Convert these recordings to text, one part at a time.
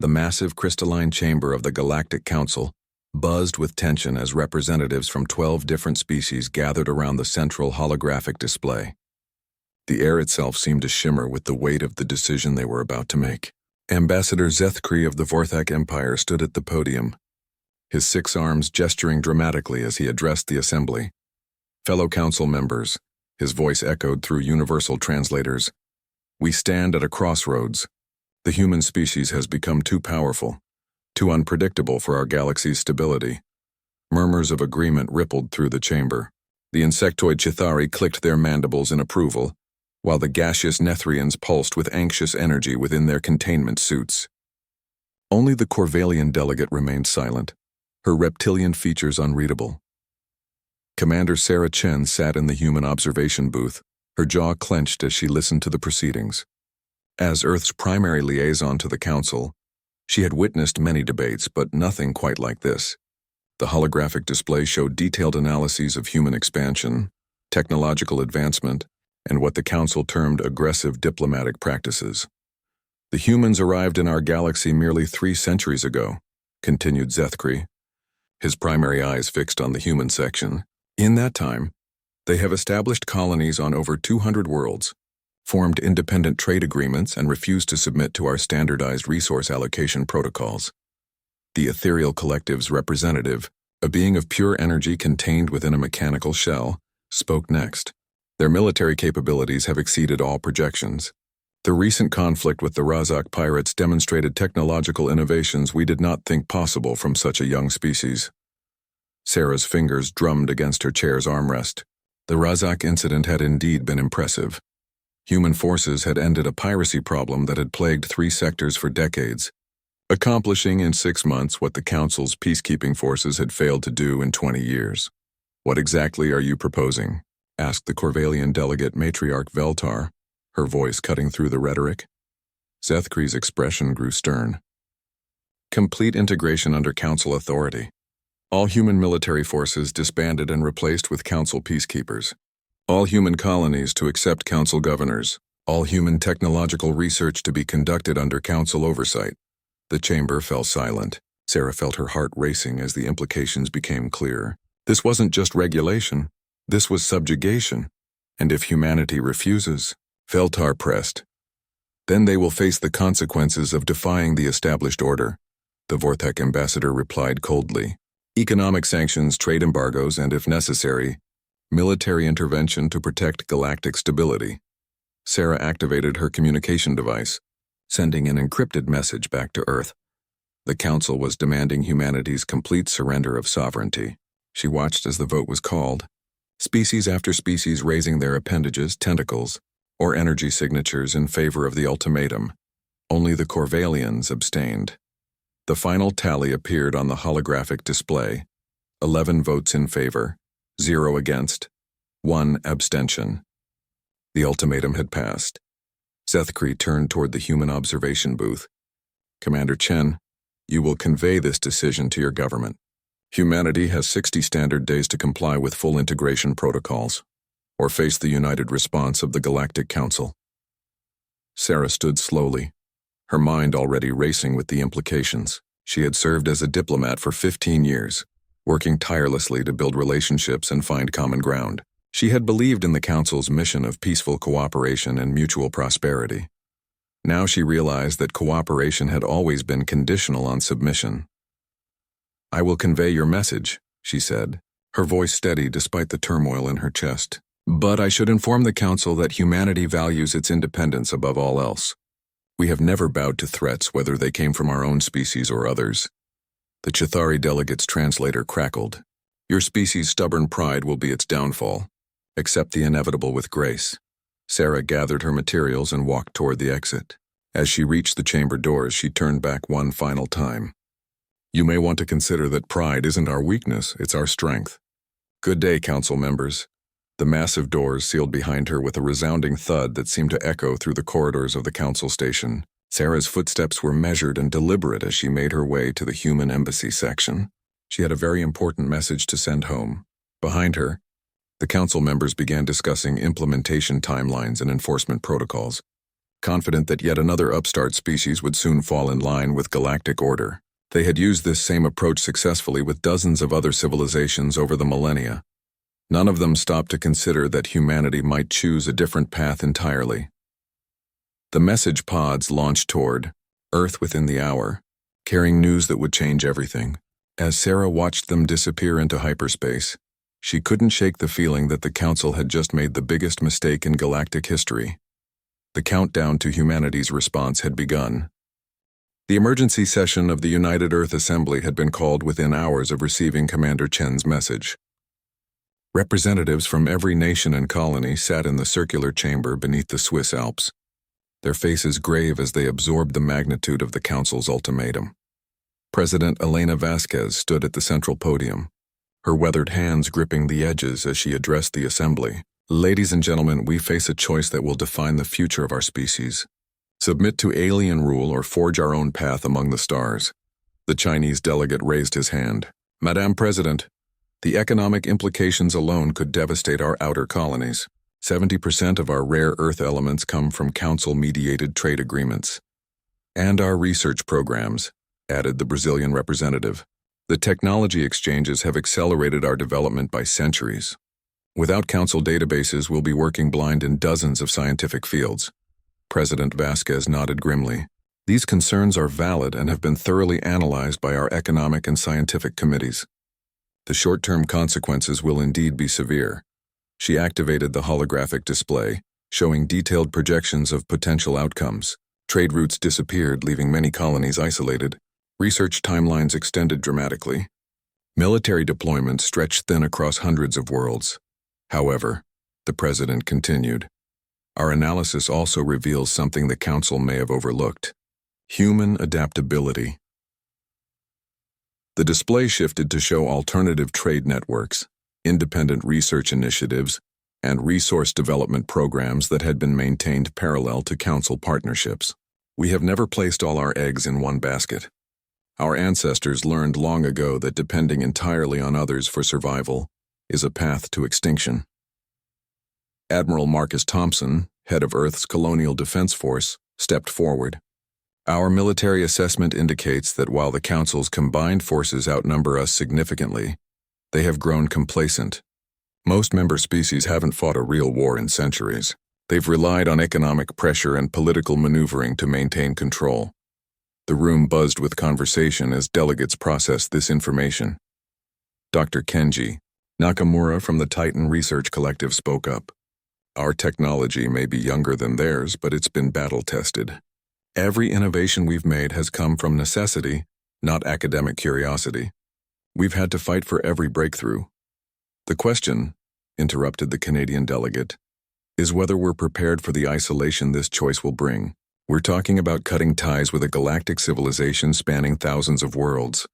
The massive crystalline chamber of the Galactic Council buzzed with tension as representatives from 12 different species gathered around the central holographic display. The air itself seemed to shimmer with the weight of the decision they were about to make. Ambassador Zethkri of the Vorthak Empire stood at the podium, his 6 arms gesturing dramatically as he addressed the assembly. Fellow council members, his voice echoed through universal translators. We stand at a crossroads. The human species has become too powerful, too unpredictable for our galaxy's stability. Murmurs of agreement rippled through the chamber. The insectoid Chithari clicked their mandibles in approval, while the gaseous Nethrians pulsed with anxious energy within their containment suits. Only the Corvalian delegate remained silent, her reptilian features unreadable. Commander Sarah Chen sat in the human observation booth, her jaw clenched as she listened to the proceedings. As Earth's primary liaison to the Council, she had witnessed many debates, but nothing quite like this. The holographic display showed detailed analyses of human expansion, technological advancement, and what the Council termed aggressive diplomatic practices. The humans arrived in our galaxy merely 3 centuries ago, continued Zethkri, his primary eyes fixed on the human section. In that time, they have established colonies on over 200 worlds, formed independent trade agreements, and refused to submit to our standardized resource allocation protocols. The ethereal collective's representative, a being of pure energy contained within a mechanical shell, spoke next. Their military capabilities have exceeded all projections. The recent conflict with the Razak pirates demonstrated technological innovations we did not think possible from such a young species. Sarah's fingers drummed against her chair's armrest. The Razak incident had indeed been impressive. Human forces had ended a piracy problem that had plagued 3 sectors for decades, accomplishing in 6 months what the Council's peacekeeping forces had failed to do in 20 years. What exactly are you proposing? Asked the Corvalian delegate matriarch Veltar, her voice cutting through the rhetoric. Zethkri's expression grew stern. Complete integration under Council authority. All human military forces disbanded and replaced with Council peacekeepers. All human colonies to accept Council governors. All human technological research to be conducted under Council oversight. The chamber fell silent. Sarah felt her heart racing as the implications became clear. This wasn't just regulation. This was subjugation, and if humanity refuses, Veltar pressed, then they will face the consequences of defying the established order, the Vorthak ambassador replied coldly. Economic sanctions, trade embargoes, and if necessary, military intervention to protect galactic stability. Sarah activated her communication device, sending an encrypted message back to Earth. The Council was demanding humanity's complete surrender of sovereignty. She watched as the vote was called, species after species raising their appendages, tentacles, or energy signatures in favor of the ultimatum. Only the Corvalians abstained. The final tally appeared on the holographic display. 11 votes in favor, 0 against, 1 abstention. The ultimatum had passed. Zethkri turned toward the human observation booth. Commander Chen, you will convey this decision to your government. Humanity has 60 standard days to comply with full integration protocols, or face the united response of the Galactic Council. Sarah stood slowly, her mind already racing with the implications. She had served as a diplomat for 15 years, working tirelessly to build relationships and find common ground. She had believed in the Council's mission of peaceful cooperation and mutual prosperity. Now she realized that cooperation had always been conditional on submission. I will convey your message, she said, her voice steady despite the turmoil in her chest. But I should inform the Council that humanity values its independence above all else. We have never bowed to threats, whether they came from our own species or others. The Chithari delegate's translator crackled. Your species' stubborn pride will be its downfall. Accept the inevitable with grace. Sarah gathered her materials and walked toward the exit. As she reached the chamber doors, she turned back one final time. You may want to consider that pride isn't our weakness, it's our strength. Good day, Council members. The massive doors sealed behind her with a resounding thud that seemed to echo through the corridors of the Council station. Sarah's footsteps were measured and deliberate as she made her way to the human embassy section. She had a very important message to send home. Behind her, the Council members began discussing implementation timelines and enforcement protocols. confident that yet another upstart species would soon fall in line with galactic order. They had used this same approach successfully with dozens of other civilizations over the millennia. None of them stopped to consider that humanity might choose a different path entirely. The message pods launched toward Earth within the hour, carrying news that would change everything. As Sarah watched them disappear into hyperspace, she couldn't shake the feeling that the Council had just made the biggest mistake in galactic history. The countdown to humanity's response had begun. The emergency session of the United Earth Assembly had been called within hours of receiving Commander Chen's message. Representatives from every nation and colony sat in the circular chamber beneath the Swiss Alps, their faces grave as they absorbed the magnitude of the Council's ultimatum. President Elena Vasquez stood at the central podium, her weathered hands gripping the edges as she addressed the assembly. Ladies and gentlemen, we face a choice that will define the future of our species. Submit to alien rule or forge our own path among the stars. The Chinese delegate raised his hand. Madame President, the economic implications alone could devastate our outer colonies. 70% of our rare earth elements come from Council-mediated trade agreements. And our research programs, added the Brazilian representative. The technology exchanges have accelerated our development by centuries. Without Council databases, we'll be working blind in dozens of scientific fields. President Vasquez nodded grimly. These concerns are valid and have been thoroughly analyzed by our economic and scientific committees. The short-term consequences will indeed be severe. She activated the holographic display, showing detailed projections of potential outcomes. Trade routes disappeared, leaving many colonies isolated. Research timelines extended dramatically. Military deployments stretched thin across hundreds of worlds. However, the president continued, our analysis also reveals something the Council may have overlooked: human adaptability. The display shifted to show alternative trade networks, independent research initiatives, and resource development programs that had been maintained parallel to Council partnerships. We have never placed all our eggs in one basket. Our ancestors learned long ago that depending entirely on others for survival is a path to extinction. Admiral Marcus Thompson, head of Earth's Colonial Defense Force, stepped forward. Our military assessment indicates that while the Council's combined forces outnumber us significantly, they have grown complacent. Most member species haven't fought a real war in centuries. They've relied on economic pressure and political maneuvering to maintain control. The room buzzed with conversation as delegates processed this information. Dr. Kenji Nakamura from the Titan Research Collective spoke up. Our technology may be younger than theirs, but it's been battle-tested. Every innovation we've made has come from necessity, not academic curiosity. We've had to fight for every breakthrough. The question, interrupted the Canadian delegate, is whether we're prepared for the isolation this choice will bring. We're talking about cutting ties with a galactic civilization spanning thousands of worlds.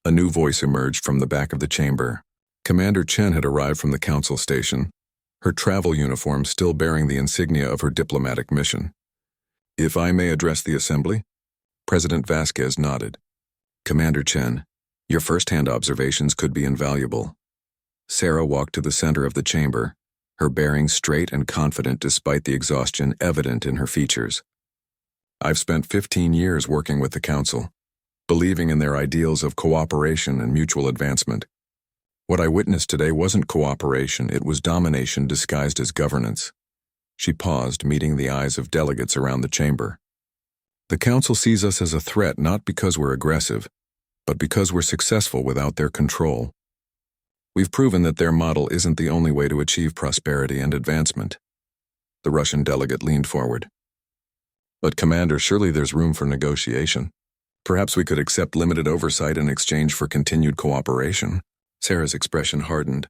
A new voice emerged from the back of the chamber. Commander Chen had arrived from the Council station, her travel uniform still bearing the insignia of her diplomatic mission. If I may address the assembly? President Vasquez nodded. Commander Chen, your first-hand observations could be invaluable. Sarah walked to the center of the chamber, her bearing straight and confident despite the exhaustion evident in her features. I've spent 15 years working with the Council, believing in their ideals of cooperation and mutual advancement. What I witnessed today wasn't cooperation, it was domination disguised as governance. She paused, meeting the eyes of delegates around the chamber. The Council sees us as a threat not because we're aggressive, but because we're successful without their control. We've proven that their model isn't the only way to achieve prosperity and advancement. The Russian delegate leaned forward. But Commander, surely there's room for negotiation. Perhaps we could accept limited oversight in exchange for continued cooperation. Sarah's expression hardened.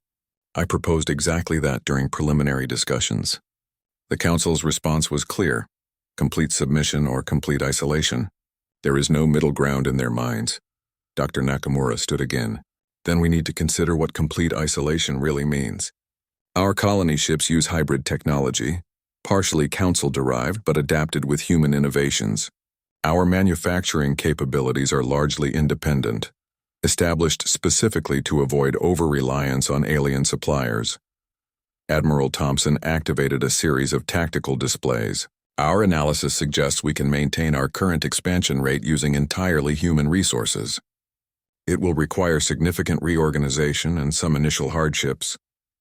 I proposed exactly that during preliminary discussions. The Council's response was clear: complete submission or complete isolation. There is no middle ground in their minds. Dr. Nakamura stood again. Then we need to consider what complete isolation really means. Our colony ships use hybrid technology, partially Council-derived but adapted with human innovations. Our manufacturing capabilities are largely independent, established specifically to avoid over-reliance on alien suppliers. Admiral Thompson activated a series of tactical displays. Our analysis suggests we can maintain our current expansion rate using entirely human resources. It will require significant reorganization and some initial hardships,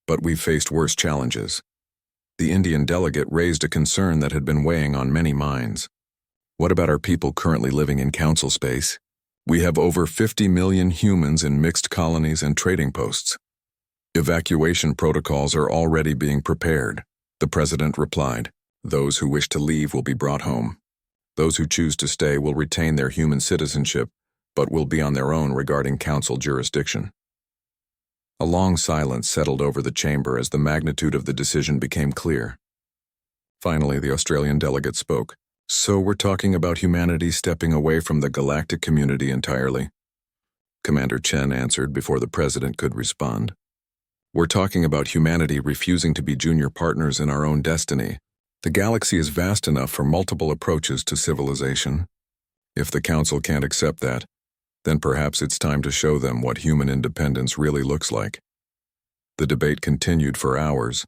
but we've faced worse challenges. The Indian delegate raised a concern that had been weighing on many minds. What about our people currently living in council space? We have over 50 million humans in mixed colonies and trading posts. Evacuation protocols are already being prepared, the president replied. Those who wish to leave will be brought home. Those who choose to stay will retain their human citizenship, but will be on their own regarding council jurisdiction. A long silence settled over the chamber as the magnitude of the decision became clear. Finally, the Australian delegate spoke. So we're talking about humanity stepping away from the galactic community entirely? Commander Chen answered before the president could respond. We're talking about humanity refusing to be junior partners in our own destiny. The galaxy is vast enough for multiple approaches to civilization. If the Council can't accept that, then perhaps it's time to show them what human independence really looks like. The debate continued for hours,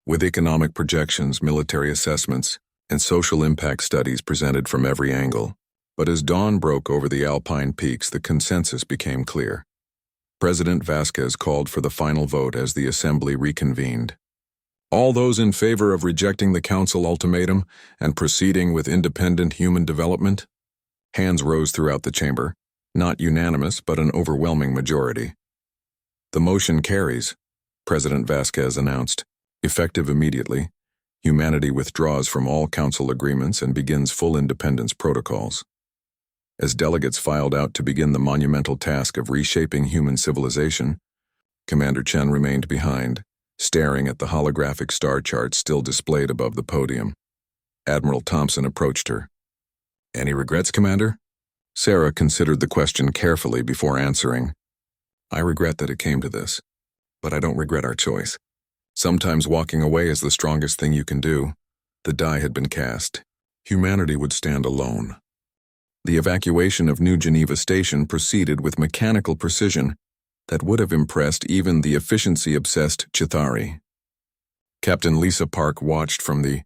with economic projections, military assessments, and social impact studies presented from every angle. But as dawn broke over the Alpine peaks, the consensus became clear. President Vasquez called for the final vote as the assembly reconvened. All those in favor of rejecting the Council ultimatum and proceeding with independent human development? Hands rose throughout the chamber, not unanimous but an overwhelming majority. The motion carries, President Vasquez announced. Effective immediately, humanity withdraws from all Council agreements and begins full independence protocols. As delegates filed out to begin the monumental task of reshaping human civilization, Commander Chen remained behind, staring at the holographic star chart still displayed above the podium. Admiral Thompson approached her. Any regrets, Commander? Sarah considered the question carefully before answering. I regret that it came to this, but I don't regret our choice. Sometimes walking away is the strongest thing you can do. The die had been cast. Humanity would stand alone. The evacuation of New Geneva Station proceeded with mechanical precision that would have impressed even the efficiency-obsessed Chithari. Captain Lisa Park watched from the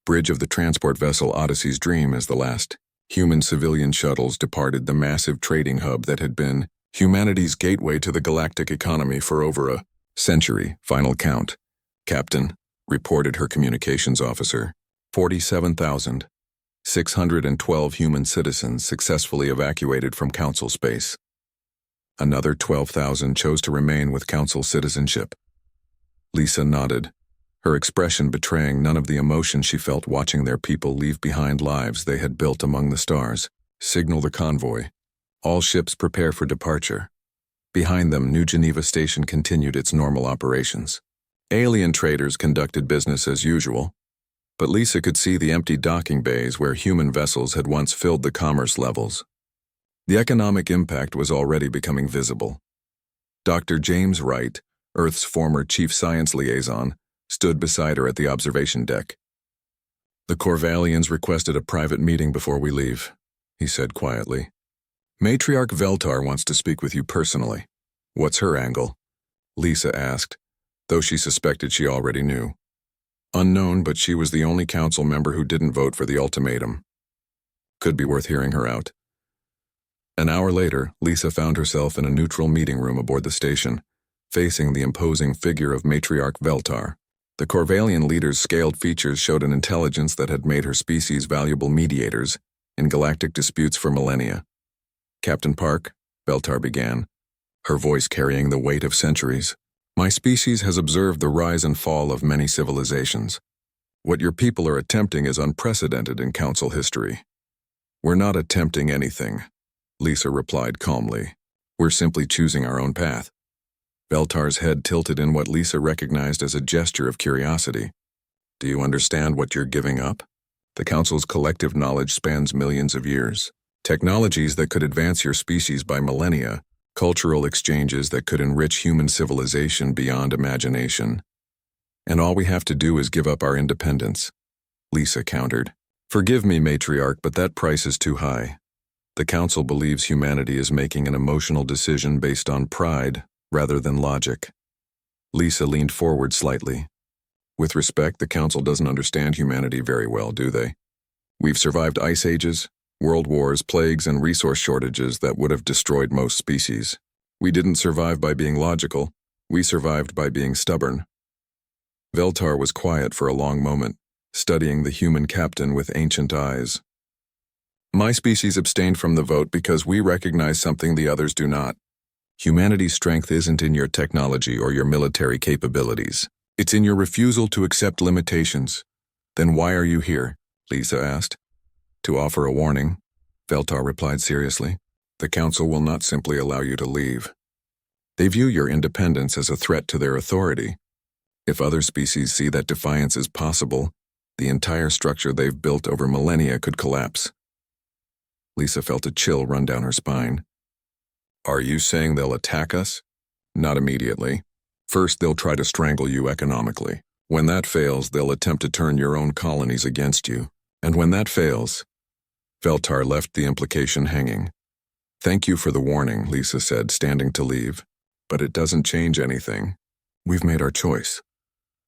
bridge of the transport vessel Odyssey's Dream as the last human civilian shuttles departed the massive trading hub that had been humanity's gateway to the galactic economy for over a century. Final count, Captain, reported her communications officer. 47,612 human citizens successfully evacuated from Council space. Another 12,000 chose to remain with Council citizenship. Lisa nodded, her expression betraying none of the emotion she felt watching their people leave behind lives they had built among the stars. Signal the convoy. All ships prepare for departure. Behind them, New Geneva Station continued its normal operations. Alien traders conducted business as usual, but Lisa could see the empty docking bays where human vessels had once filled the commerce levels. The economic impact was already becoming visible. Dr. James Wright, Earth's former chief science liaison, stood beside her at the observation deck. The Corvallians requested a private meeting before we leave, he said quietly. Matriarch Veltar wants to speak with you personally. What's her angle? Lisa asked, though she suspected she already knew. Unknown, but she was the only council member who didn't vote for the ultimatum. Could be worth hearing her out. An hour later, Lisa found herself in a neutral meeting room aboard the station, facing the imposing figure of Matriarch Veltar. The Corvallian leader's scaled features showed an intelligence that had made her species valuable mediators in galactic disputes for millennia. Captain Park, Veltar began, her voice carrying the weight of centuries. My species has observed the rise and fall of many civilizations. What your people are attempting is unprecedented in Council history. We're not attempting anything, Lisa replied calmly. We're simply choosing our own path. Veltar's head tilted in what Lisa recognized as a gesture of curiosity. Do you understand what you're giving up? The Council's collective knowledge spans millions of years. Technologies that could advance your species by millennia, cultural exchanges that could enrich human civilization beyond imagination. And all we have to do is give up our independence, Lisa countered. Forgive me, Matriarch, but that price is too high. The Council believes humanity is making an emotional decision based on pride rather than logic. Lisa leaned forward slightly. With respect, the Council doesn't understand humanity very well, do they? We've survived ice ages, world wars, plagues, and resource shortages that would have destroyed most species. We didn't survive by being logical, we survived by being stubborn. Veltar was quiet for a long moment, studying the human captain with ancient eyes. My species abstained from the vote because we recognize something the others do not. Humanity's strength isn't in your technology or your military capabilities. It's in your refusal to accept limitations. Then why are you here? Lisa asked. To offer a warning, Veltar replied seriously. The Council will not simply allow you to leave. They view your independence as a threat to their authority. If other species see that defiance is possible, the entire structure they've built over millennia could collapse. Lisa felt a chill run down her spine. Are you saying they'll attack us? Not immediately. First, they'll try to strangle you economically. When that fails, they'll attempt to turn your own colonies against you. And when that fails, Veltar left the implication hanging. Thank you for the warning, Lisa said, standing to leave. But it doesn't change anything. We've made our choice.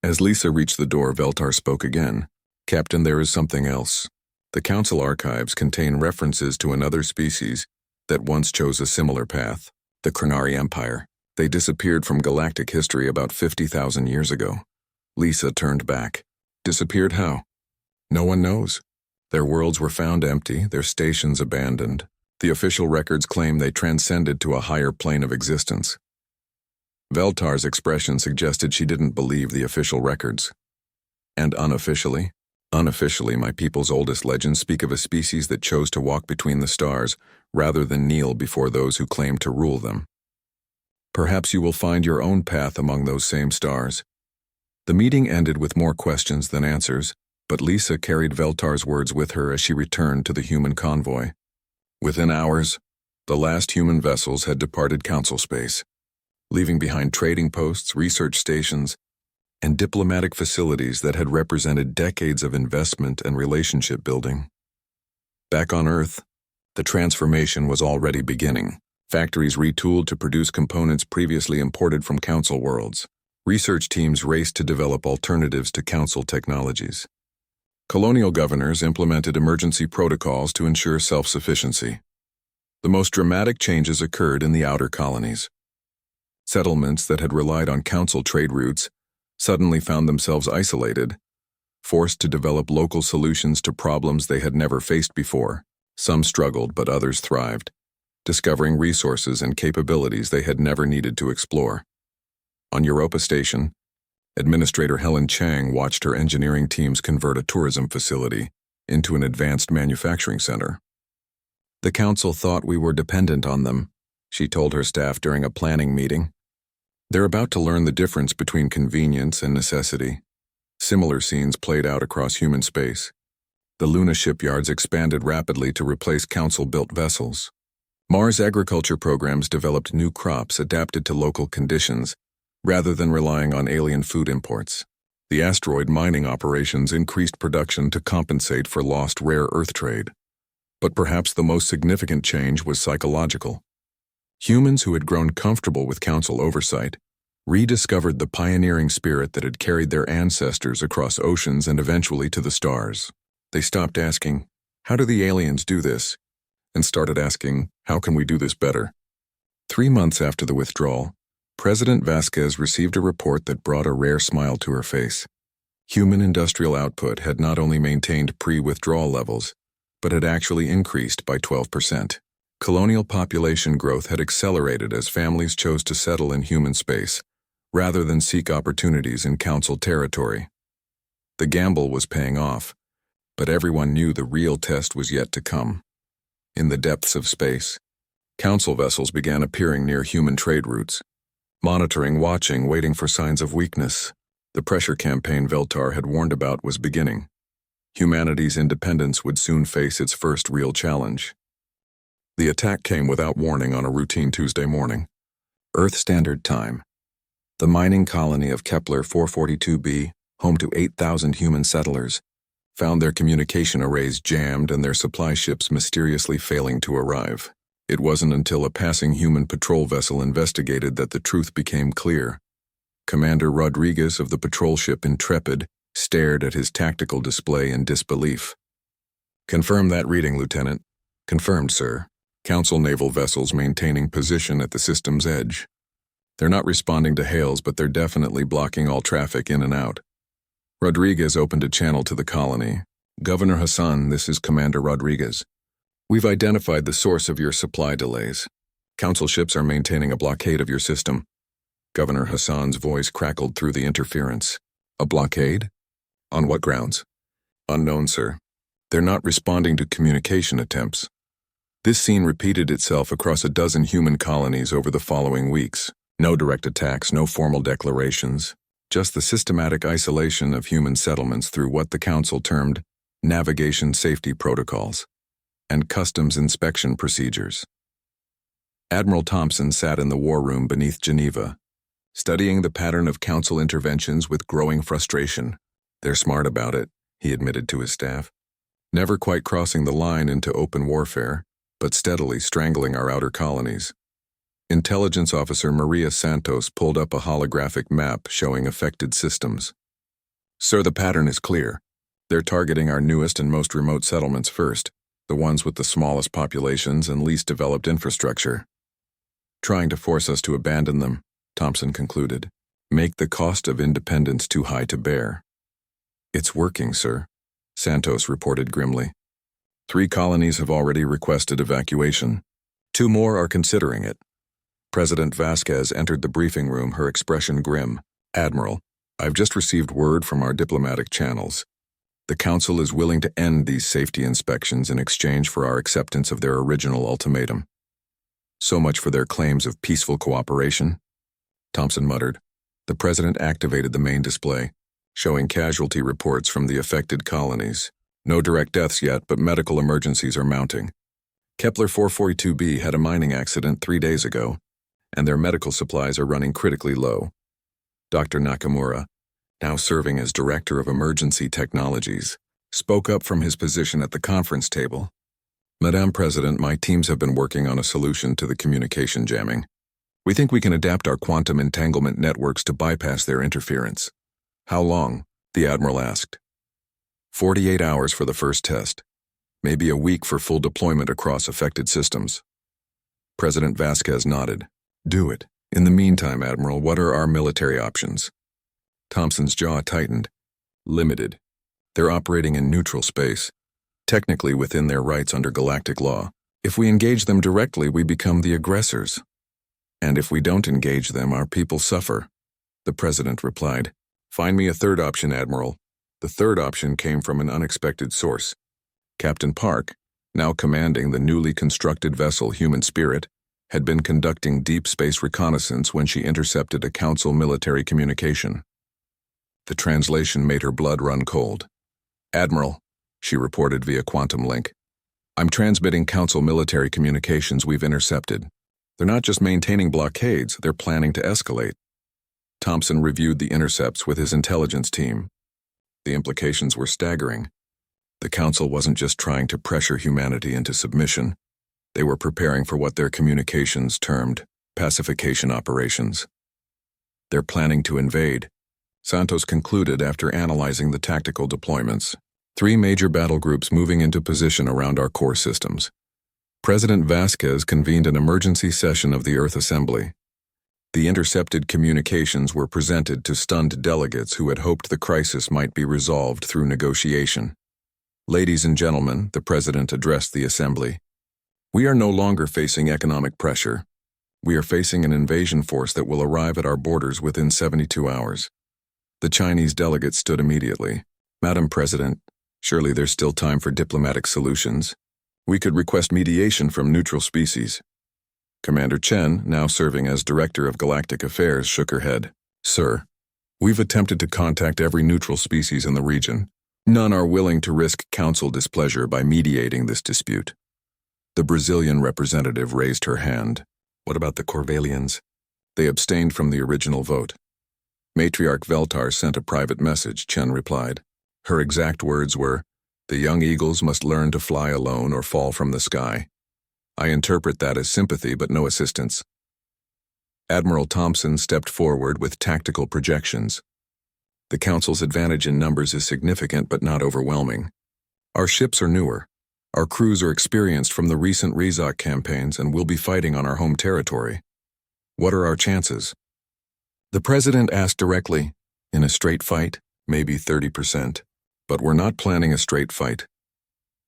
As Lisa reached the door, Veltar spoke again. Captain, there is something else. The Council archives contain references to another species that once chose a similar path, the Krenari Empire. They disappeared from galactic history about 50,000 years ago. Lisa turned back. Disappeared how? No one knows. Their worlds were found empty, their stations abandoned. The official records claim they transcended to a higher plane of existence. Veltar's expression suggested she didn't believe the official records. And unofficially? Unofficially, my people's oldest legends speak of a species that chose to walk between the stars rather than kneel before those who claim to rule them. Perhaps you will find your own path among those same stars. The meeting ended with more questions than answers, but Lisa carried Veltar's words with her as she returned to the human convoy. Within hours, the last human vessels had departed Council space, leaving behind trading posts, research stations, and diplomatic facilities that had represented decades of investment and relationship building. Back on Earth, the transformation was already beginning. Factories retooled to produce components previously imported from Council worlds. Research teams raced to develop alternatives to Council technologies. Colonial governors implemented emergency protocols to ensure self-sufficiency. The most dramatic changes occurred in the outer colonies. Settlements that had relied on Council trade routes suddenly found themselves isolated, forced to develop local solutions to problems they had never faced before. Some struggled, but others thrived, discovering resources and capabilities they had never needed to explore. On Europa Station, Administrator Helen Chang watched her engineering teams convert a tourism facility into an advanced manufacturing center. The Council thought we were dependent on them, she told her staff during a planning meeting. They're about to learn the difference between convenience and necessity. Similar scenes played out across human space. The Luna shipyards expanded rapidly to replace Council-built vessels. Mars agriculture programs developed new crops adapted to local conditions, rather than relying on alien food imports. The asteroid mining operations increased production to compensate for lost rare earth trade. But perhaps the most significant change was psychological. Humans who had grown comfortable with Council oversight rediscovered the pioneering spirit that had carried their ancestors across oceans and eventually to the stars. They stopped asking, "How do the aliens do this?" and started asking, "How can we do this better?" 3 months after the withdrawal, President Vasquez received a report that brought a rare smile to her face. Human industrial output had not only maintained pre-withdrawal levels, but had actually increased by 12%. Colonial population growth had accelerated as families chose to settle in human space, rather than seek opportunities in Council territory. The gamble was paying off, but everyone knew the real test was yet to come. In the depths of space, Council vessels began appearing near human trade routes, monitoring, watching, waiting for signs of weakness. The pressure campaign Veltar had warned about was beginning. Humanity's independence would soon face its first real challenge. The attack came without warning on a routine Tuesday morning. Earth Standard Time. The mining colony of Kepler 442b, home to 8,000 human settlers, found their communication arrays jammed and their supply ships mysteriously failing to arrive. It wasn't until a passing human patrol vessel investigated that the truth became clear. Commander Rodriguez of the patrol ship Intrepid stared at his tactical display in disbelief. Confirm that reading, Lieutenant. Confirmed, sir. Council naval vessels maintaining position at the system's edge. They're not responding to hails, but they're definitely blocking all traffic in and out. Rodriguez opened a channel to the colony. Governor Hassan, this is Commander Rodriguez. We've identified the source of your supply delays. Council ships are maintaining a blockade of your system. Governor Hassan's voice crackled through the interference. A blockade? On what grounds? Unknown, sir. They're not responding to communication attempts. This scene repeated itself across a dozen human colonies over the following weeks. No direct attacks, no formal declarations, just the systematic isolation of human settlements through what the Council termed navigation safety protocols and customs inspection procedures. Admiral Thompson sat in the war room beneath Geneva, studying the pattern of Council interventions with growing frustration. They're smart about it, he admitted to his staff. Never quite crossing the line into open warfare, but steadily strangling our outer colonies. Intelligence Officer Maria Santos pulled up a holographic map showing affected systems. Sir, the pattern is clear. They're targeting our newest and most remote settlements first, the ones with the smallest populations and least developed infrastructure. Trying to force us to abandon them, Thompson concluded. Make the cost of independence too high to bear. It's working, sir, Santos reported grimly. 3 colonies have already requested evacuation. 2 more are considering it. President Vasquez entered the briefing room, her expression grim. Admiral, I've just received word from our diplomatic channels. The Council is willing to end these safety inspections in exchange for our acceptance of their original ultimatum. So much for their claims of peaceful cooperation, Thompson muttered. The President activated the main display, showing casualty reports from the affected colonies. No direct deaths yet, but medical emergencies are mounting. Kepler 442b had a mining accident 3 days ago, and their medical supplies are running critically low. Dr. Nakamura, now serving as Director of Emergency Technologies, spoke up from his position at the conference table. Madame President, my teams have been working on a solution to the communication jamming. We think we can adapt our quantum entanglement networks to bypass their interference. How long? The Admiral asked. 48 hours for the first test. Maybe a week for full deployment across affected systems. President Vasquez nodded. Do it. In the meantime, Admiral, what are our military options? Thompson's jaw tightened. Limited. They're operating in neutral space, technically within their rights under galactic law. If we engage them directly, we become the aggressors. And if we don't engage them, our people suffer. The President replied. Find me a third option, Admiral. The third option came from an unexpected source. Captain Park, now commanding the newly constructed vessel Human Spirit, had been conducting deep space reconnaissance when she intercepted a Council military communication. The translation made her blood run cold. Admiral, she reported via quantum link, I'm transmitting Council military communications we've intercepted. They're not just maintaining blockades, they're planning to escalate. Thompson reviewed the intercepts with his intelligence team. The implications were staggering. The Council wasn't just trying to pressure humanity into submission. They were preparing for what their communications termed pacification operations. They're planning to invade, Santos concluded after analyzing the tactical deployments. 3 major battle groups moving into position around our core systems. President Vasquez convened an emergency session of the Earth Assembly. The intercepted communications were presented to stunned delegates who had hoped the crisis might be resolved through negotiation. Ladies and gentlemen, the President addressed the Assembly. We are no longer facing economic pressure. We are facing an invasion force that will arrive at our borders within 72 hours. The Chinese delegates stood immediately. Madam President, surely there's still time for diplomatic solutions. We could request mediation from neutral species. Commander Chen, now serving as Director of Galactic Affairs, shook her head. Sir, we've attempted to contact every neutral species in the region. None are willing to risk Council displeasure by mediating this dispute. The Brazilian representative raised her hand. What about the Corvalians? They abstained from the original vote. Matriarch Veltar sent a private message, Chen replied. Her exact words were, "The young eagles must learn to fly alone or fall from the sky." I interpret that as sympathy but no assistance. Admiral Thompson stepped forward with tactical projections. The Council's advantage in numbers is significant but not overwhelming. Our ships are newer, Our crews are experienced from the recent Rizak campaigns and will be fighting on our home territory. What are our chances? The president asked directly. In a straight fight, maybe 30%. But we're not planning a straight fight.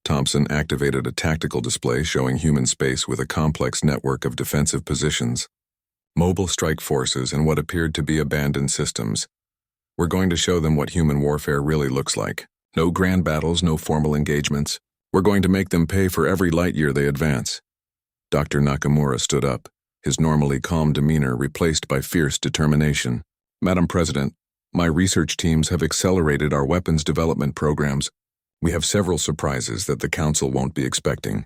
Thompson activated a tactical display showing human space with a complex network of defensive positions, mobile strike forces, and what appeared to be abandoned systems. We're going to show them what human warfare really looks like. No grand battles, no formal engagements. We're going to make them pay for every light year they advance. Dr. Nakamura stood up, his normally calm demeanor replaced by fierce determination. Madam President, my research teams have accelerated our weapons development programs. We have several surprises that the Council won't be expecting,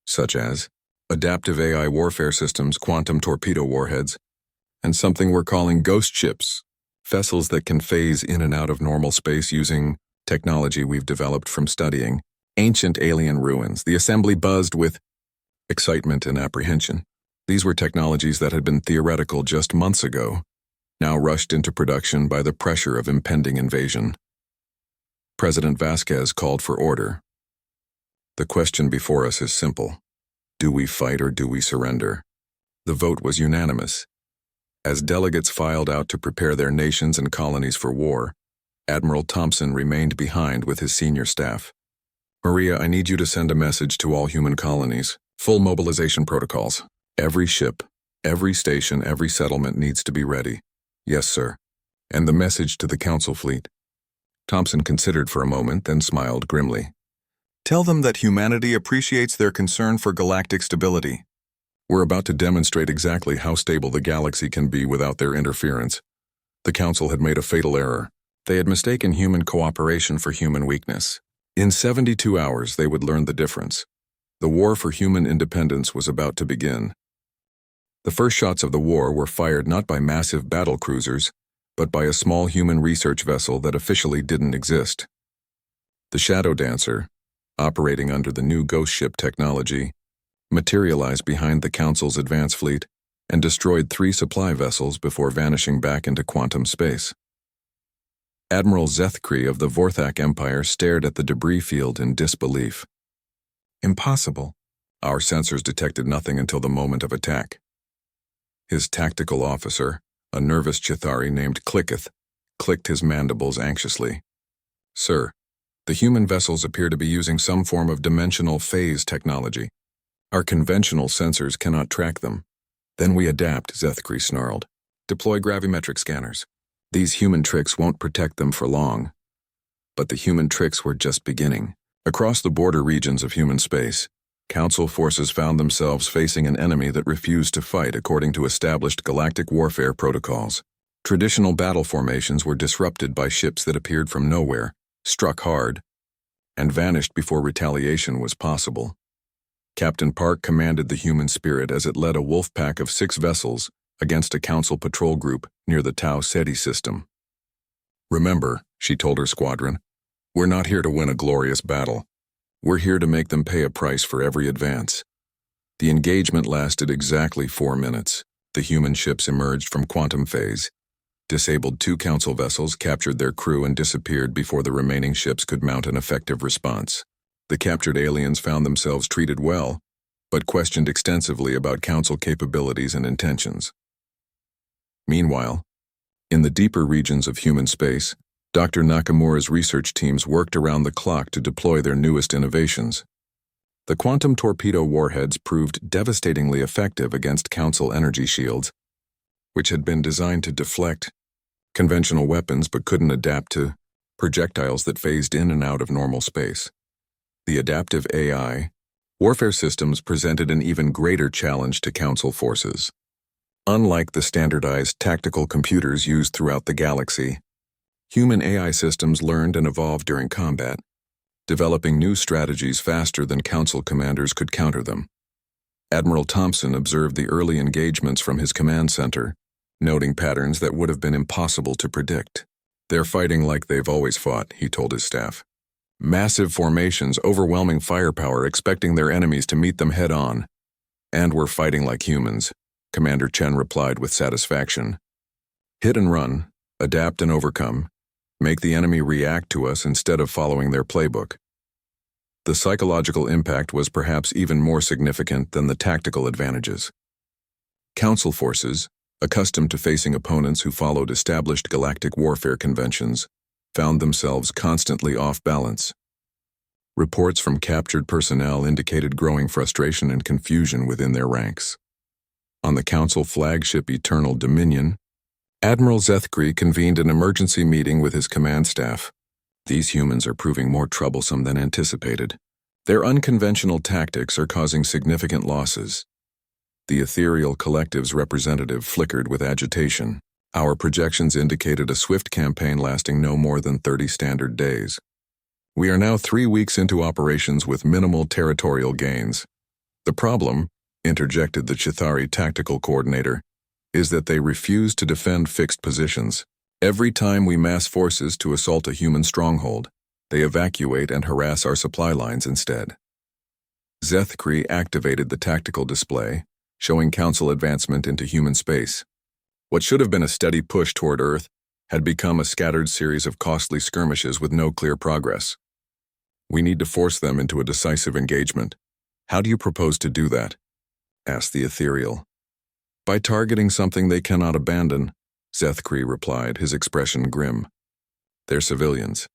such as adaptive AI warfare systems, quantum torpedo warheads, and something we're calling ghost ships, vessels that can phase in and out of normal space using technology we've developed from studying ancient alien ruins. The assembly buzzed with excitement and apprehension. These were technologies that had been theoretical just months ago, now rushed into production by the pressure of impending invasion. President Vasquez called for order. The question before us is simple. Do we fight or do we surrender? The vote was unanimous. As delegates filed out to prepare their nations and colonies for war, Admiral Thompson remained behind with his senior staff. Maria, I need you to send a message to all human colonies. Full mobilization protocols. Every ship, every station, every settlement needs to be ready. Yes, sir. And the message to the Council fleet. Thompson considered for a moment, then smiled grimly. Tell them that humanity appreciates their concern for galactic stability. We're about to demonstrate exactly how stable the galaxy can be without their interference. The Council had made a fatal error. They had mistaken human cooperation for human weakness. In 72 hours, they would learn the difference. The war for human independence was about to begin. The first shots of the war were fired not by massive battle cruisers, but by a small human research vessel that officially didn't exist. The Shadow Dancer, operating under the new ghost ship technology, materialized behind the Council's advance fleet and destroyed 3 supply vessels before vanishing back into quantum space. Admiral Zethkri of the Vorthak Empire stared at the debris field in disbelief. Impossible. Our sensors detected nothing until the moment of attack. His tactical officer, a nervous Chithari named Clicketh, clicked his mandibles anxiously. Sir, the human vessels appear to be using some form of dimensional phase technology. Our conventional sensors cannot track them. Then we adapt, Zethkri snarled. Deploy gravimetric scanners. These human tricks won't protect them for long. But the human tricks were just beginning. Across the border regions of human space, Council forces found themselves facing an enemy that refused to fight according to established galactic warfare protocols. Traditional battle formations were disrupted by ships that appeared from nowhere, struck hard, and vanished before retaliation was possible. Captain Park commanded the human spirit as it led a wolf pack of 6 vessels against a Council patrol group near the Tau Ceti system. Remember, she told her squadron, we're not here to win a glorious battle. We're here to make them pay a price for every advance. The engagement lasted exactly 4 minutes. The human ships emerged from quantum phase, disabled 2 Council vessels, captured their crew, and disappeared before the remaining ships could mount an effective response. The captured aliens found themselves treated well, but questioned extensively about Council capabilities and intentions. Meanwhile, in the deeper regions of human space, Dr. Nakamura's research teams worked around the clock to deploy their newest innovations. The quantum torpedo warheads proved devastatingly effective against Council energy shields, which had been designed to deflect conventional weapons but couldn't adapt to projectiles that phased in and out of normal space. The adaptive AI warfare systems presented an even greater challenge to Council forces. Unlike the standardized tactical computers used throughout the galaxy, human AI systems learned and evolved during combat, developing new strategies faster than Council commanders could counter them. Admiral Thompson observed the early engagements from his command center, noting patterns that would have been impossible to predict. They're fighting like they've always fought, he told his staff. Massive formations, overwhelming firepower, expecting their enemies to meet them head-on. And we're fighting like humans, Commander Chen replied with satisfaction. Hit and run, adapt and overcome, make the enemy react to us instead of following their playbook. The psychological impact was perhaps even more significant than the tactical advantages. Council forces, accustomed to facing opponents who followed established galactic warfare conventions, found themselves constantly off balance. Reports from captured personnel indicated growing frustration and confusion within their ranks. On the Council flagship Eternal Dominion, Admiral Zethkri convened an emergency meeting with his command staff. These humans are proving more troublesome than anticipated. Their unconventional tactics are causing significant losses. The Ethereal Collective's representative flickered with agitation. Our projections indicated a swift campaign lasting no more than 30 standard days. We are now 3 weeks into operations with minimal territorial gains. The problem, interjected the Chithari tactical coordinator, is that they refuse to defend fixed positions. Every time we mass forces to assault a human stronghold, they evacuate and harass our supply lines instead. Zethkri activated the tactical display, showing Council advancement into human space. What should have been a steady push toward Earth had become a scattered series of costly skirmishes with no clear progress. We need to force them into a decisive engagement. How do you propose to do that? Asked the Ethereal. By targeting something they cannot abandon, Zethkri replied, his expression grim. They're civilians.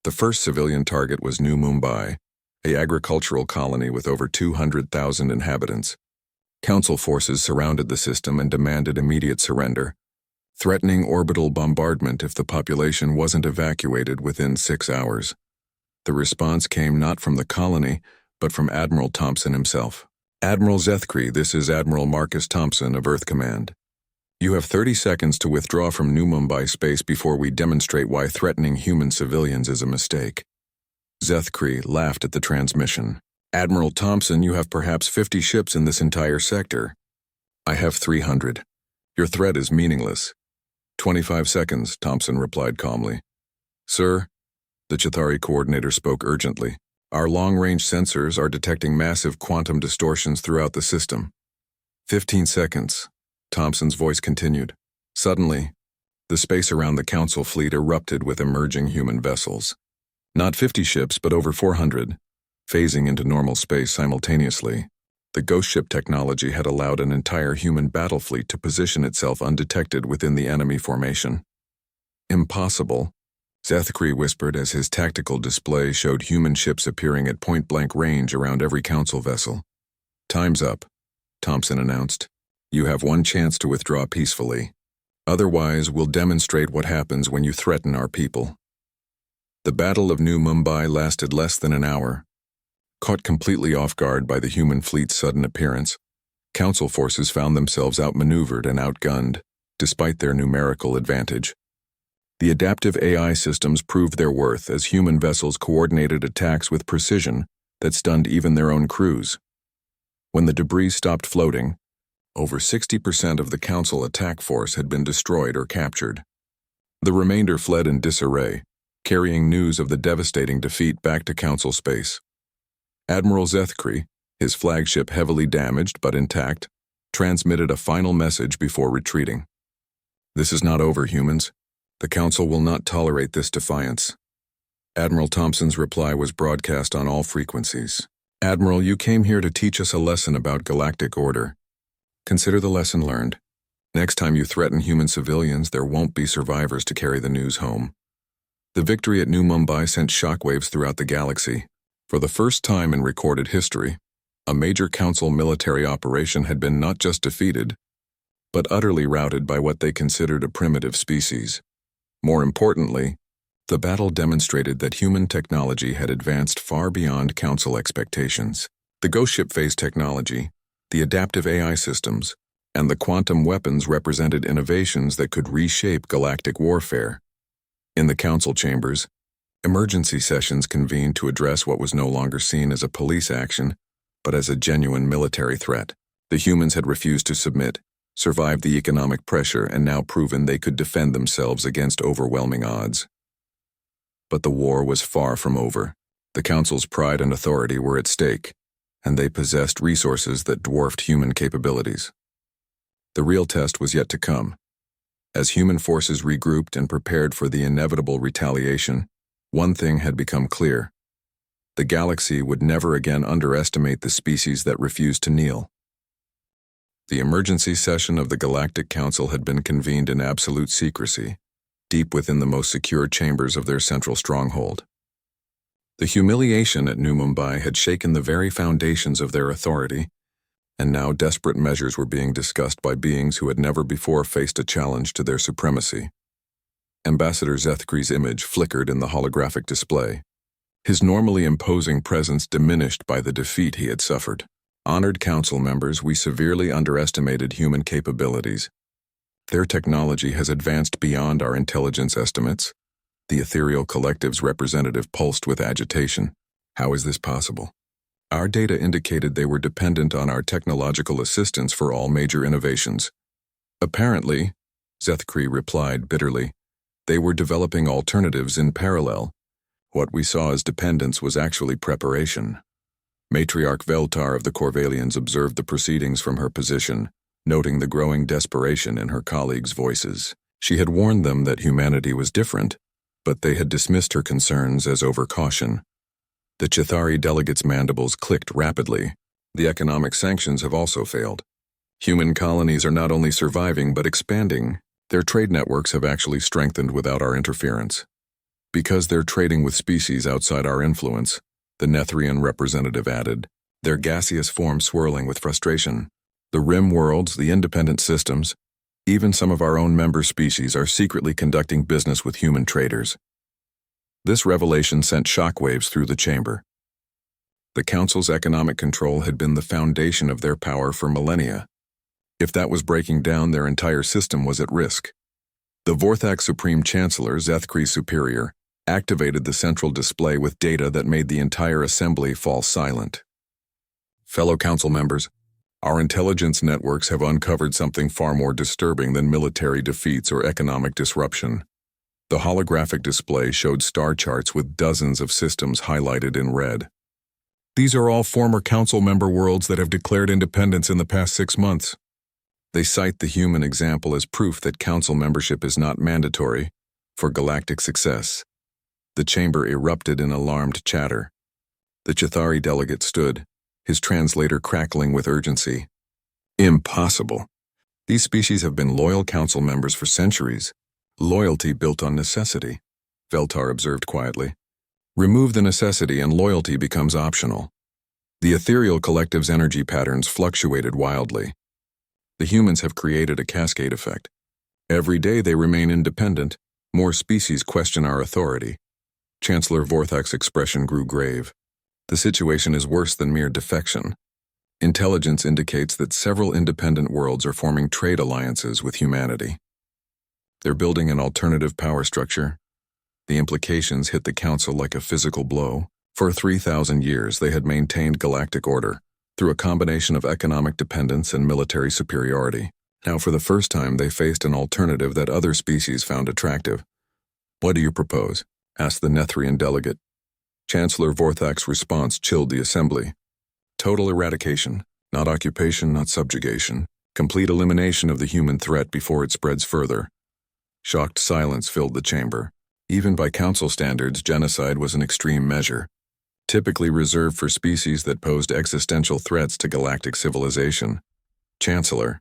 The first civilian target was New Mumbai, an agricultural colony with over 200,000 inhabitants. Council forces surrounded the system and demanded immediate surrender, threatening orbital bombardment if the population wasn't evacuated within 6 hours. The response came not from the colony, but from Admiral Thompson himself. Admiral Zethkri, this is Admiral Marcus Thompson of Earth Command. You have 30 seconds to withdraw from New Mumbai space before we demonstrate why threatening human civilians is a mistake. Zethkri laughed at the transmission. Admiral Thompson, you have perhaps 50 ships in this entire sector. I have 300. Your threat is meaningless. 25 seconds, Thompson replied calmly. Sir, the Chithari coordinator spoke urgently. Our long-range sensors are detecting massive quantum distortions throughout the system. 15 seconds, Thompson's voice continued. Suddenly, the space around the Council fleet erupted with emerging human vessels. Not 50 ships, but over 400. Phasing into normal space simultaneously. The ghost ship technology had allowed an entire human battle fleet to position itself undetected within the enemy formation. Impossible, Zethkri whispered as his tactical display showed human ships appearing at point-blank range around every Council vessel. Time's up, Thompson announced. You have one chance to withdraw peacefully. Otherwise, we'll demonstrate what happens when you threaten our people. The Battle of New Mumbai lasted less than an hour. Caught completely off guard by the human fleet's sudden appearance, Council forces found themselves outmaneuvered and outgunned, despite their numerical advantage. The adaptive AI systems proved their worth as human vessels coordinated attacks with precision that stunned even their own crews. When the debris stopped floating, over 60% of the Council attack force had been destroyed or captured. The remainder fled in disarray, carrying news of the devastating defeat back to Council space. Admiral Zethkri, his flagship heavily damaged but intact, transmitted a final message before retreating. This is not over, humans. The Council will not tolerate this defiance. Admiral Thompson's reply was broadcast on all frequencies. Admiral, you came here to teach us a lesson about galactic order. Consider the lesson learned. Next time you threaten human civilians, there won't be survivors to carry the news home. The victory at New Mumbai sent shockwaves throughout the galaxy. For the first time in recorded history, a major Council military operation had been not just defeated, but utterly routed by what they considered a primitive species. More importantly, the battle demonstrated that human technology had advanced far beyond Council expectations. The ghost ship phase technology, the adaptive AI systems, and the quantum weapons represented innovations that could reshape galactic warfare. In the Council chambers, emergency sessions convened to address what was no longer seen as a police action, but as a genuine military threat. The humans had refused to submit, survived the economic pressure, and now proven they could defend themselves against overwhelming odds. But the war was far from over. The Council's pride and authority were at stake, and they possessed resources that dwarfed human capabilities. The real test was yet to come. As human forces regrouped and prepared for the inevitable retaliation, one thing had become clear. The galaxy would never again underestimate the species that refused to kneel. The emergency session of the Galactic Council had been convened in absolute secrecy, deep within the most secure chambers of their central stronghold. The humiliation at New Mumbai had shaken the very foundations of their authority, and now desperate measures were being discussed by beings who had never before faced a challenge to their supremacy. Ambassador Zethkri's image flickered in the holographic display, his normally imposing presence diminished by the defeat he had suffered. Honored council members, we severely underestimated human capabilities. Their technology has advanced beyond our intelligence estimates. The ethereal collective's representative pulsed with agitation. How is this possible? Our data indicated they were dependent on our technological assistance for all major innovations. Apparently, Zethkri replied bitterly, they were developing alternatives in parallel. What we saw as dependence was actually preparation. Matriarch Veltar of the Corvalians observed the proceedings from her position, noting the growing desperation in her colleagues' voices. She had warned them that humanity was different, but they had dismissed her concerns as overcaution. The Chithari delegates' mandibles clicked rapidly. The economic sanctions have also failed. Human colonies are not only surviving but expanding. Their trade networks have actually strengthened without our interference. Because they're trading with species outside our influence, the Nethrian representative added, their gaseous form swirling with frustration. The rim worlds, the independent systems, even some of our own member species are secretly conducting business with human traders. This revelation sent shockwaves through the chamber. The Council's economic control had been the foundation of their power for millennia. If that was breaking down, their entire system was at risk. The Vorthak Supreme Chancellor, Zethkri's superior, activated the central display with data that made the entire assembly fall silent. Fellow council members, our intelligence networks have uncovered something far more disturbing than military defeats or economic disruption. The holographic display showed star charts with dozens of systems highlighted in red. These are all former council member worlds that have declared independence in the past 6 months. They cite the human example as proof that council membership is not mandatory for galactic success. The chamber erupted in alarmed chatter. The Chithari delegate stood, his translator crackling with urgency. Impossible. These species have been loyal council members for centuries. Loyalty built on necessity, Veltar observed quietly. Remove the necessity and loyalty becomes optional. The ethereal collective's energy patterns fluctuated wildly. The humans have created a cascade effect. Every day they remain independent, more species question our authority. Chancellor Vorthak's expression grew grave. The situation is worse than mere defection. Intelligence indicates that several independent worlds are forming trade alliances with humanity. They're building an alternative power structure. The implications hit the Council like a physical blow. For 3,000 years they had maintained galactic order, through a combination of economic dependence and military superiority. Now for the first time they faced an alternative that other species found attractive. What do you propose? Asked the Nethrian delegate. Chancellor Vorthak's response chilled the assembly. Total eradication, not occupation, not subjugation. Complete elimination of the human threat before it spreads further. Shocked silence filled the chamber. Even by council standards, genocide was an extreme measure, typically reserved for species that posed existential threats to galactic civilization. Chancellor,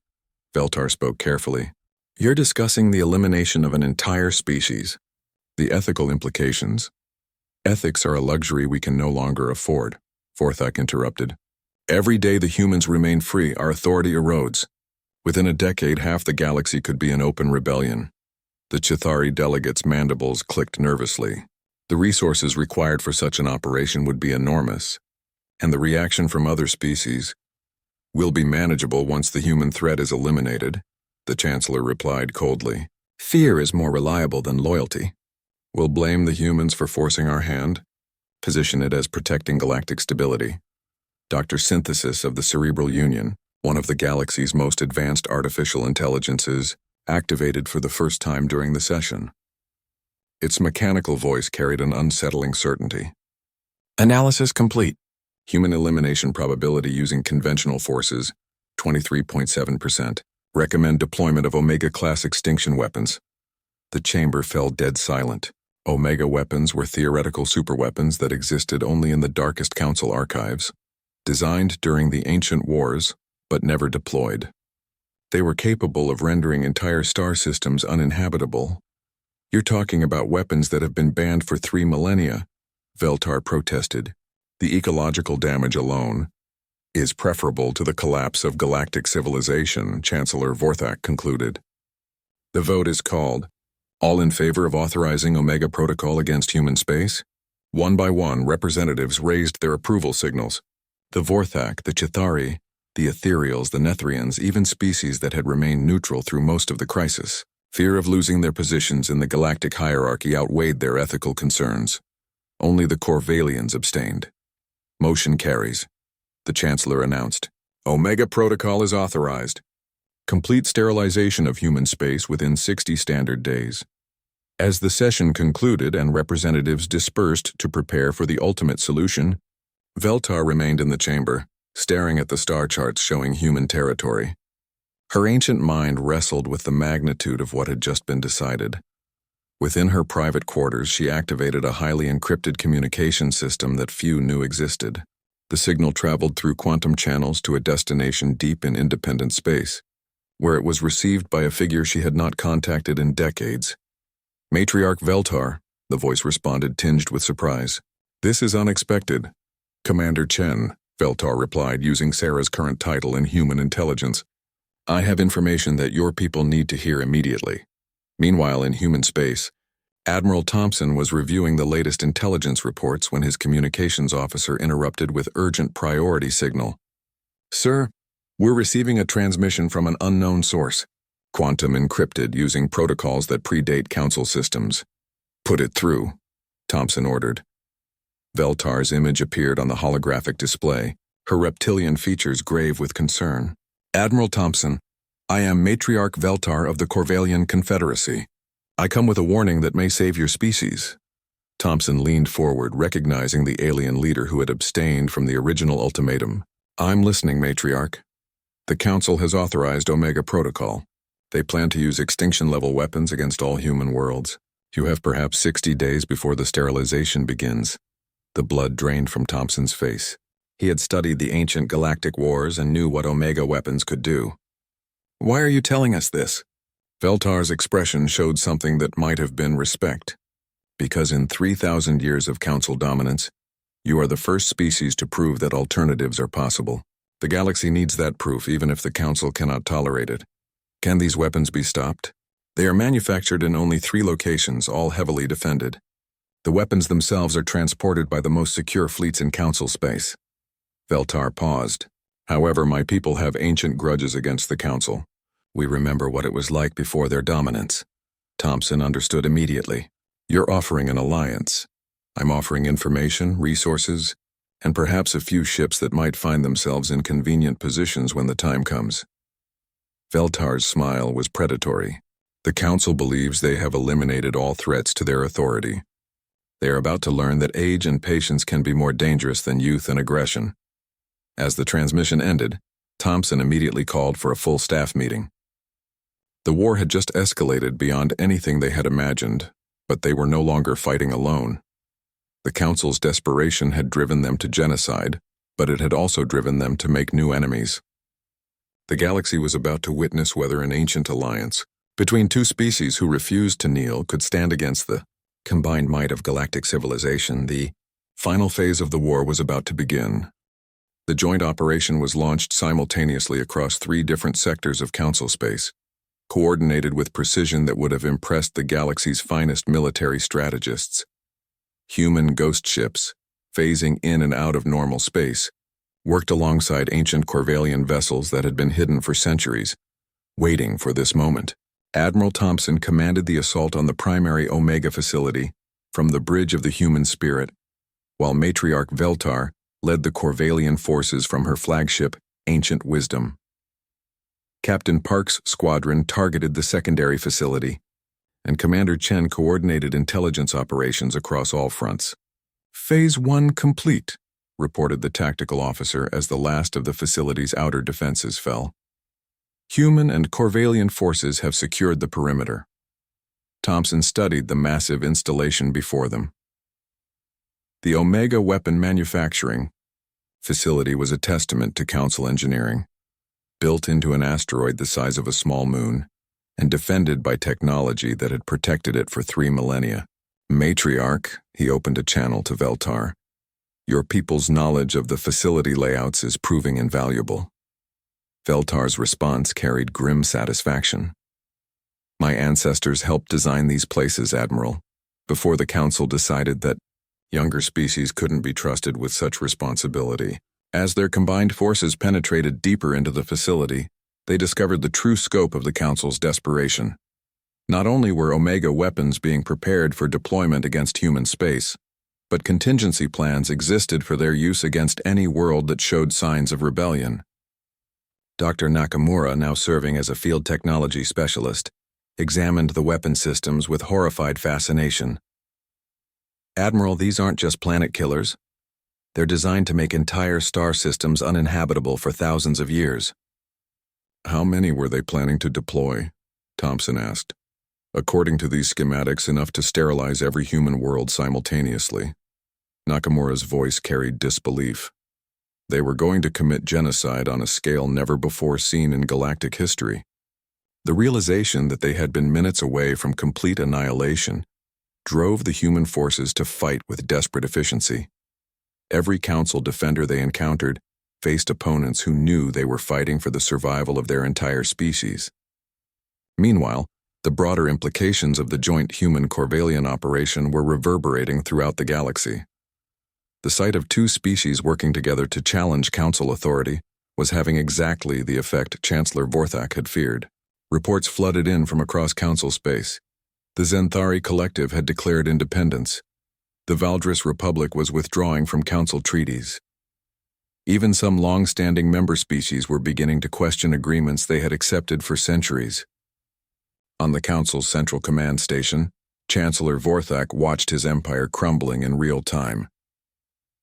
Veltar spoke carefully, you're discussing the elimination of an entire species. The ethical implications. Ethics are a luxury we can no longer afford, Vorthak interrupted. Every day the humans remain free, our authority erodes. Within a decade, half the galaxy could be an open rebellion. The Chithari delegates' mandibles clicked nervously. The resources required for such an operation would be enormous, and the reaction from other species will be manageable once the human threat is eliminated, the Chancellor replied coldly. Fear is more reliable than loyalty. We'll blame the humans for forcing our hand, position it as protecting galactic stability. Dr. Synthesis of the Cerebral Union, one of the galaxy's most advanced artificial intelligences, activated for the first time during the session. Its mechanical voice carried an unsettling certainty. Analysis complete. Human elimination probability using conventional forces, 23.7%. Recommend deployment of Omega-class extinction weapons. The chamber fell dead silent. Omega weapons were theoretical superweapons that existed only in the darkest Council archives, designed during the ancient wars, but never deployed. They were capable of rendering entire star systems uninhabitable. You're talking about weapons that have been banned for 3 millennia, Veltar protested. The ecological damage alone is preferable to the collapse of galactic civilization, Chancellor Vorthak concluded. The vote is called. All in favor of authorizing Omega Protocol against human space? One by one, representatives raised their approval signals. The Vorthak, the Chithari, the Ethereals, the Nethrians, even species that had remained neutral through most of the crisis. Fear of losing their positions in the galactic hierarchy outweighed their ethical concerns. Only the Corvalians abstained. Motion carries, the Chancellor announced. Omega Protocol is authorized. Complete sterilization of human space within 60 standard days. As the session concluded and representatives dispersed to prepare for the ultimate solution, Veltar remained in the chamber, staring at the star charts showing human territory. Her ancient mind wrestled with the magnitude of what had just been decided. Within her private quarters, she activated a highly encrypted communication system that few knew existed. The signal traveled through quantum channels to a destination deep in independent space, where it was received by a figure she had not contacted in decades. Matriarch Veltar, the voice responded, tinged with surprise. This is unexpected. Commander Chen, Veltar replied, using Sarah's current title in human intelligence. I have information that your people need to hear immediately. Meanwhile, in human space, Admiral Thompson was reviewing the latest intelligence reports when his communications officer interrupted with urgent priority signal. Sir, we're receiving a transmission from an unknown source. Quantum encrypted using protocols that predate Council systems. Put it through, Thompson ordered. Veltar's image appeared on the holographic display, her reptilian features grave with concern. Admiral Thompson, I am Matriarch Veltar of the Corvalian Confederacy. I come with a warning that may save your species. Thompson leaned forward, recognizing the alien leader who had abstained from the original ultimatum. I'm listening, Matriarch. The Council has authorized Omega Protocol. They plan to use extinction-level weapons against all human worlds. You have perhaps 60 days before the sterilization begins. The blood drained from Thompson's face. He had studied the ancient galactic wars and knew what Omega weapons could do. Why are you telling us this? Veltar's expression showed something that might have been respect. Because in 3,000 years of Council dominance, you are the first species to prove that alternatives are possible. The galaxy needs that proof even if the Council cannot tolerate it. Can these weapons be stopped? They are manufactured in only 3 locations, all heavily defended. The weapons themselves are transported by the most secure fleets in Council space. Veltar paused. However, my people have ancient grudges against the Council. We remember what it was like before their dominance. Thompson understood immediately. You're offering an alliance. I'm offering information, resources, and perhaps a few ships that might find themselves in convenient positions when the time comes. Veltar's smile was predatory. The Council believes they have eliminated all threats to their authority. They are about to learn that age and patience can be more dangerous than youth and aggression. As the transmission ended, Thompson immediately called for a full staff meeting. The war had just escalated beyond anything they had imagined, but they were no longer fighting alone. The Council's desperation had driven them to genocide, but it had also driven them to make new enemies. The galaxy was about to witness whether an ancient alliance between 2 species who refused to kneel could stand against the combined might of galactic civilization. The final phase of the war was about to begin. The joint operation was launched simultaneously across 3 different sectors of Council space, coordinated with precision that would have impressed the galaxy's finest military strategists. Human ghost ships, phasing in and out of normal space, worked alongside ancient Corvalian vessels that had been hidden for centuries, waiting for this moment. Admiral Thompson commanded the assault on the primary Omega facility from the bridge of the human spirit, while Matriarch Veltar led the Corvalian forces from her flagship, Ancient Wisdom. Captain Park's squadron targeted the secondary facility, and Commander Chen coordinated intelligence operations across all fronts. Phase 1 complete, reported the tactical officer as the last of the facility's outer defenses fell. Human and Corvalian forces have secured the perimeter. Thompson studied the massive installation before them. The Omega Weapon Manufacturing facility was a testament to Council engineering, built into an asteroid the size of a small moon, and defended by technology that had protected it for 3 millennia. Matriarch, he opened a channel to Veltar. Your people's knowledge of the facility layouts is proving invaluable. Veltar's response carried grim satisfaction. My ancestors helped design these places, Admiral, before the Council decided that younger species couldn't be trusted with such responsibility. As their combined forces penetrated deeper into the facility, they discovered the true scope of the Council's desperation. Not only were Omega weapons being prepared for deployment against human space, but contingency plans existed for their use against any world that showed signs of rebellion. Dr. Nakamura, now serving as a field technology specialist, examined the weapon systems with horrified fascination. Admiral, these aren't just planet killers. They're designed to make entire star systems uninhabitable for thousands of years. How many were they planning to deploy? Thompson asked. According to these schematics, enough to sterilize every human world simultaneously. Nakamura's voice carried disbelief. They were going to commit genocide on a scale never before seen in galactic history. The realization that they had been minutes away from complete annihilation drove the human forces to fight with desperate efficiency. Every Council defender they encountered faced opponents who knew they were fighting for the survival of their entire species. Meanwhile, the broader implications of the joint human-Corvallian operation were reverberating throughout the galaxy. The sight of 2 species working together to challenge Council authority was having exactly the effect Chancellor Vorthak had feared. Reports flooded in from across Council space. The Zenthari Collective had declared independence. The Valdris Republic was withdrawing from Council treaties. Even some long-standing member species were beginning to question agreements they had accepted for centuries. On the Council's central command station, Chancellor Vorthak watched his empire crumbling in real time.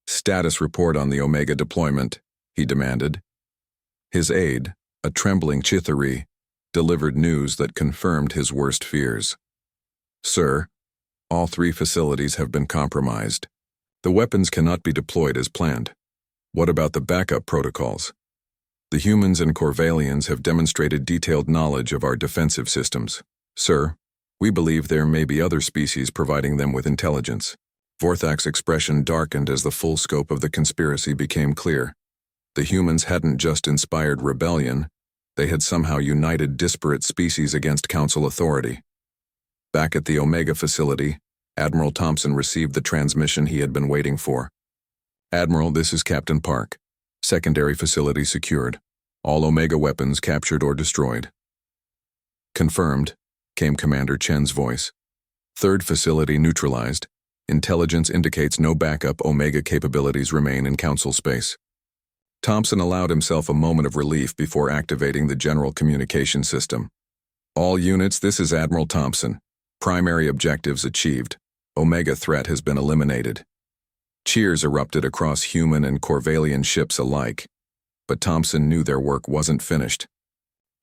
Status report on the Omega deployment, he demanded. His aide, a trembling Chithari, delivered news that confirmed his worst fears. Sir, all 3 facilities have been compromised. The weapons cannot be deployed as planned. What about the backup protocols? The humans and Corvallians have demonstrated detailed knowledge of our defensive systems. Sir, we believe there may be other species providing them with intelligence. Vorthak's expression darkened as the full scope of the conspiracy became clear. The humans hadn't just inspired rebellion, they had somehow united disparate species against Council authority. Back at the Omega facility, Admiral Thompson received the transmission he had been waiting for. Admiral, this is Captain Park. Secondary facility secured. All Omega weapons captured or destroyed. Confirmed, came Commander Chen's voice. Third facility neutralized. Intelligence indicates no backup Omega capabilities remain in Council space. Thompson allowed himself a moment of relief before activating the general communication system. All units, this is Admiral Thompson. Primary objectives achieved. Omega threat has been eliminated. Cheers erupted across human and Corvallian ships alike, but Thompson knew their work wasn't finished.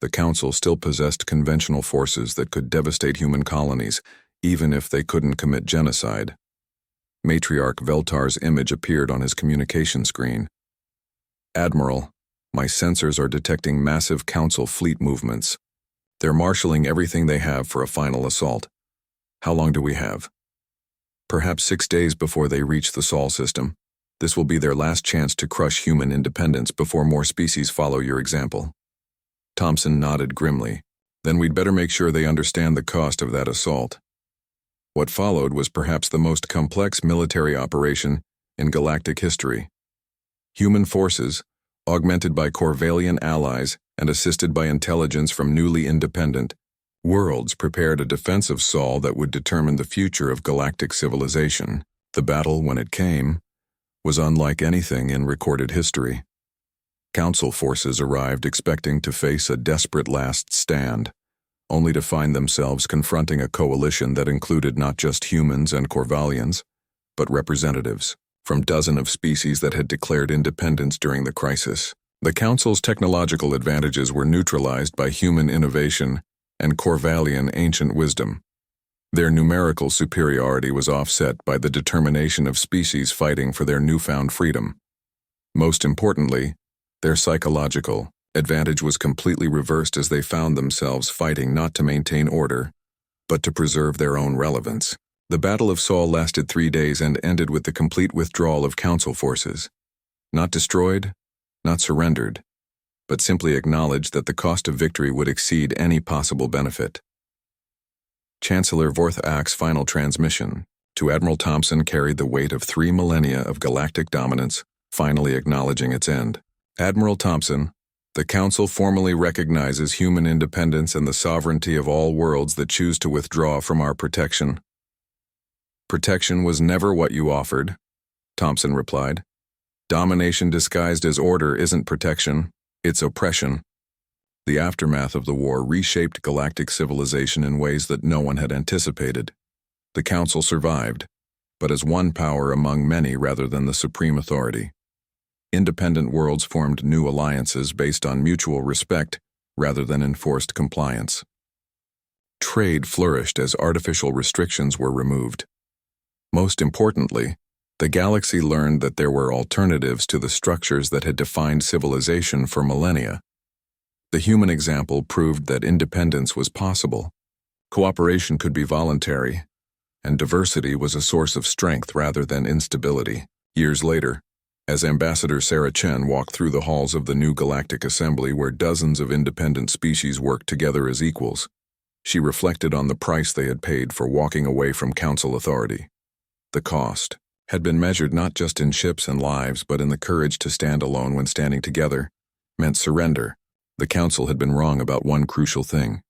The Council still possessed conventional forces that could devastate human colonies, even if they couldn't commit genocide. Matriarch Veltar's image appeared on his communication screen. Admiral, my sensors are detecting massive Council fleet movements. They're marshalling everything they have for a final assault. How long do we have? Perhaps 6 days before they reach the Sol system. This will be their last chance to crush human independence before more species follow your example. Thompson nodded grimly. Then we'd better make sure they understand the cost of that assault. What followed was perhaps the most complex military operation in galactic history. Human forces, augmented by Corvallian allies and assisted by intelligence from newly independent worlds, prepared a defensive Sol that would determine the future of galactic civilization. The battle, when it came, was unlike anything in recorded history. Council forces arrived expecting to face a desperate last stand, only to find themselves confronting a coalition that included not just humans and Corvallians, but representatives from dozens of species that had declared independence during the crisis. The Council's technological advantages were neutralized by human innovation and Corvallian ancient wisdom. Their numerical superiority was offset by the determination of species fighting for their newfound freedom. Most importantly, their psychological advantage was completely reversed as they found themselves fighting not to maintain order, but to preserve their own relevance. The Battle of Saul lasted 3 days and ended with the complete withdrawal of Council forces. Not destroyed, not surrendered, but simply acknowledged that the cost of victory would exceed any possible benefit. Chancellor Vorthak's final transmission to Admiral Thompson carried the weight of 3 millennia of galactic dominance, finally acknowledging its end. Admiral Thompson, the Council formally recognizes human independence and the sovereignty of all worlds that choose to withdraw from our protection. Protection was never what you offered, Thompson replied. Domination disguised as order isn't protection, it's oppression. The aftermath of the war reshaped galactic civilization in ways that no one had anticipated. The Council survived, but as one power among many rather than the supreme authority. Independent worlds formed new alliances based on mutual respect rather than enforced compliance. Trade flourished as artificial restrictions were removed. Most importantly, the galaxy learned that there were alternatives to the structures that had defined civilization for millennia. The human example proved that independence was possible, cooperation could be voluntary, and diversity was a source of strength rather than instability. Years later, as Ambassador Sarah Chen walked through the halls of the new Galactic Assembly where dozens of independent species worked together as equals, she reflected on the price they had paid for walking away from Council authority. The cost had been measured not just in ships and lives, but in the courage to stand alone when standing together meant surrender. The Council had been wrong about one crucial thing.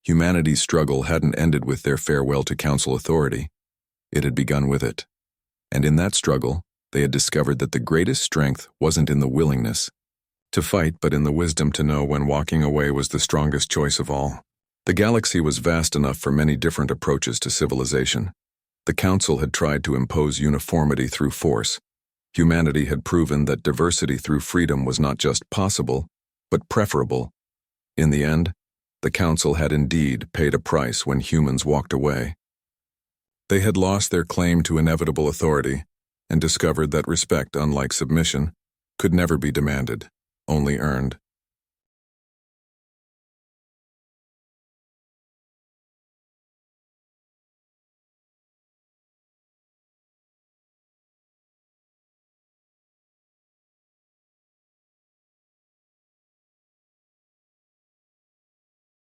Humanity's struggle hadn't ended with their farewell to Council authority. It had begun with it. And in that struggle, they had discovered that the greatest strength wasn't in the willingness to fight, but in the wisdom to know when walking away was the strongest choice of all. The galaxy was vast enough for many different approaches to civilization. The Council had tried to impose uniformity through force. Humanity had proven that diversity through freedom was not just possible, but preferable. In the end, the Council had indeed paid a price when humans walked away. They had lost their claim to inevitable authority and discovered that respect, unlike submission, could never be demanded, only earned.